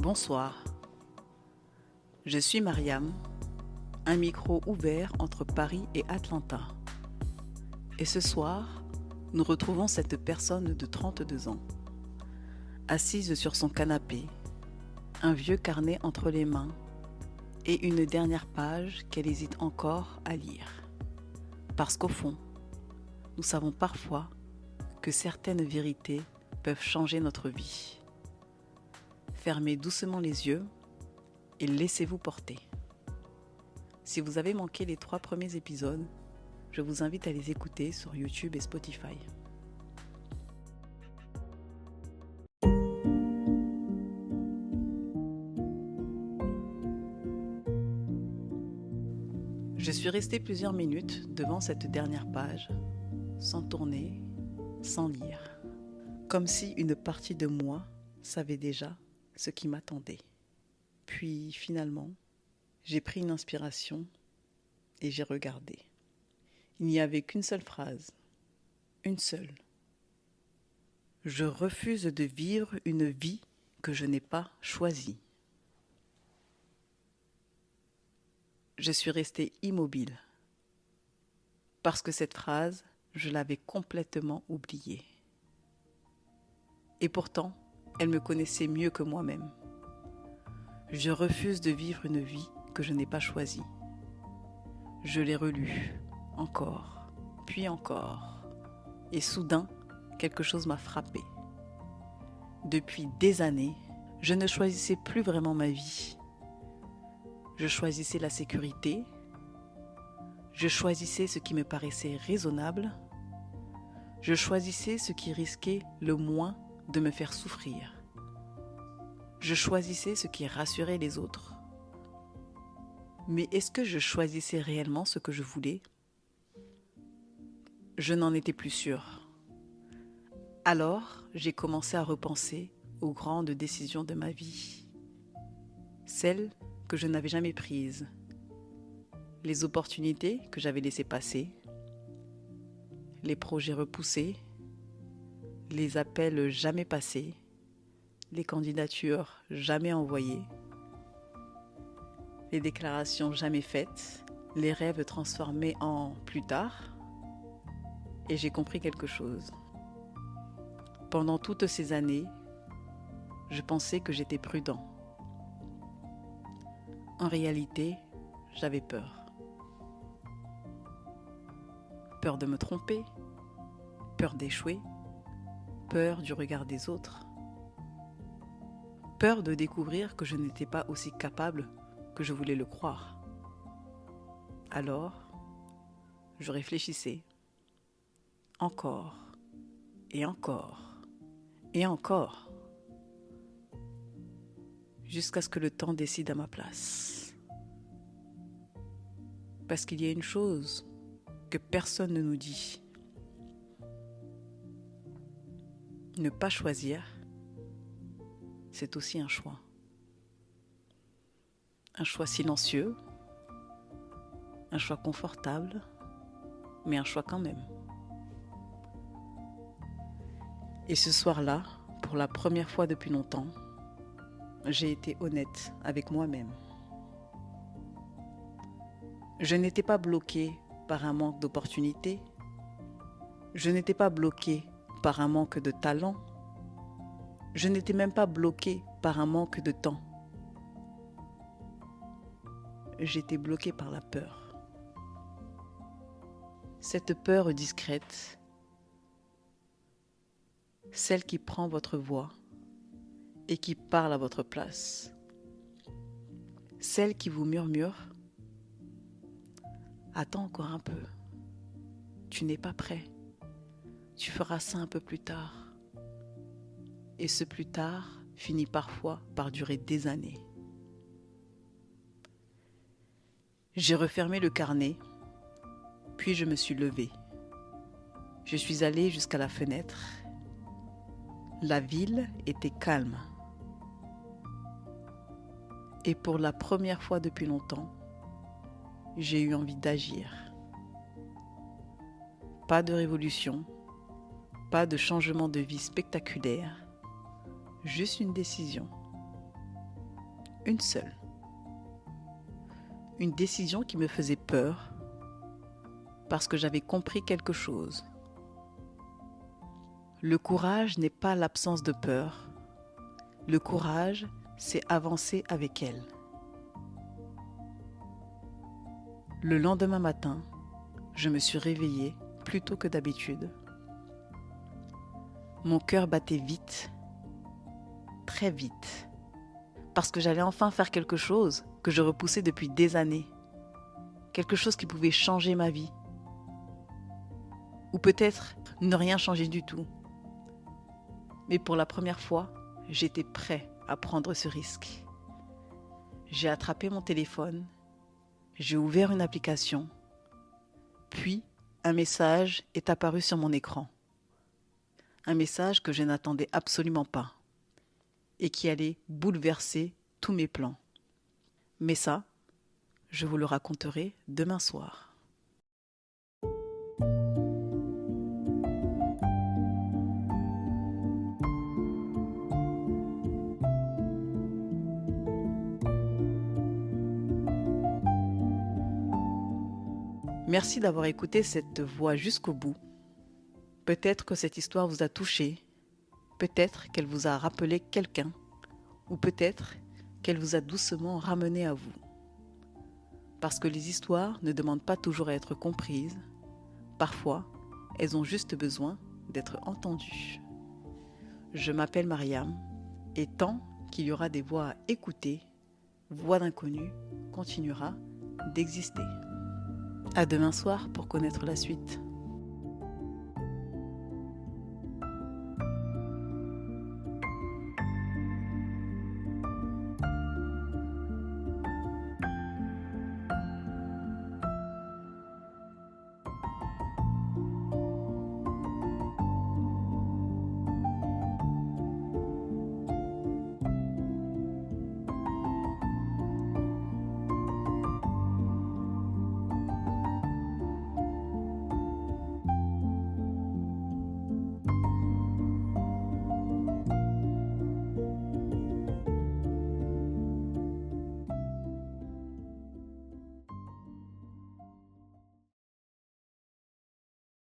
Bonsoir, je suis Mariam, un micro ouvert entre Paris et Atlanta. Et ce soir, nous retrouvons cette personne de 32 ans, assise sur son canapé, un vieux carnet entre les mains et une dernière page qu'elle hésite encore à lire. Parce qu'au fond, nous savons parfois que certaines vérités peuvent changer notre vie. Fermez doucement les yeux et laissez-vous porter. Si vous avez manqué les 3 premiers épisodes, je vous invite à les écouter sur YouTube et Spotify. Je suis restée plusieurs minutes devant cette dernière page, sans tourner, sans lire, comme si une partie de moi savait déjà ce qui m'attendait. Puis finalement, j'ai pris une inspiration et j'ai regardé. Il n'y avait qu'une seule phrase, une seule. Je refuse de vivre une vie que je n'ai pas choisie. Je suis restée immobile parce que cette phrase, je l'avais complètement oubliée. Et pourtant, elle me connaissait mieux que moi-même. Je refuse de vivre une vie que je n'ai pas choisie. Je l'ai relue, encore, puis encore. Et soudain, quelque chose m'a frappée. Depuis des années, je ne choisissais plus vraiment ma vie. Je choisissais la sécurité. Je choisissais ce qui me paraissait raisonnable. Je choisissais ce qui risquait le moins de me faire souffrir. Je choisissais ce qui rassurait les autres. Mais est-ce que je choisissais réellement ce que je voulais ? Je n'en étais plus sûre. Alors, j'ai commencé à repenser aux grandes décisions de ma vie. Celles que je n'avais jamais prises. Les opportunités que j'avais laissées passer. Les projets repoussés. Les appels jamais passés. Les candidatures jamais envoyées. Les déclarations jamais faites. Les rêves transformés en plus tard. Et j'ai compris quelque chose. Pendant toutes ces années, je pensais que j'étais prudent. En réalité, j'avais peur. Peur de me tromper, peur d'échouer, peur du regard des autres, peur de découvrir que je n'étais pas aussi capable que je voulais le croire. Alors, je réfléchissais, encore, et encore, et encore, jusqu'à ce que le temps décide à ma place. Parce qu'il y a une chose que personne ne nous dit. Ne pas choisir, c'est aussi un choix. Un choix silencieux, un choix confortable, mais un choix quand même. Et ce soir-là, pour la première fois depuis longtemps, j'ai été honnête avec moi-même. Je n'étais pas bloquée par un manque d'opportunités. Je n'étais pas bloquée par un manque de talent. Je n'étais même pas bloquée par un manque de temps. J'étais bloquée par la peur. Cette peur discrète, celle qui prend votre voix et qui parle à votre place. Celle qui vous murmure « Attends encore un peu, tu n'es pas prêt, tu feras ça un peu plus tard. » Et ce plus tard finit parfois par durer des années. J'ai refermé le carnet, puis je me suis levée. Je suis allée jusqu'à la fenêtre. La ville était calme. Et pour la première fois depuis longtemps, j'ai eu envie d'agir. Pas de révolution, pas de changement de vie spectaculaire, juste une décision. une seule. Une décision qui me faisait peur parce que j'avais compris quelque chose. Le courage n'est pas l'absence de peur. Le courage, c'est avancer avec elle. Le lendemain matin, je me suis réveillée plus tôt que d'habitude. Mon cœur battait vite, très vite, parce que j'allais enfin faire quelque chose que je repoussais depuis des années. Quelque chose qui pouvait changer ma vie. Ou peut-être ne rien changer du tout. Mais pour la première fois, j'étais prêt à prendre ce risque. J'ai attrapé mon téléphone, j'ai ouvert une application, puis un message est apparu sur mon écran. Un message que je n'attendais absolument pas et qui allait bouleverser tous mes plans. Mais ça, je vous le raconterai demain soir. Merci d'avoir écouté cette voix jusqu'au bout. Peut-être que cette histoire vous a touché, peut-être qu'elle vous a rappelé quelqu'un, ou peut-être qu'elle vous a doucement ramené à vous. Parce que les histoires ne demandent pas toujours à être comprises, parfois elles ont juste besoin d'être entendues. Je m'appelle Mariam, et tant qu'il y aura des voix à écouter, Voix d'inconnu continuera d'exister. À demain soir pour connaître la suite.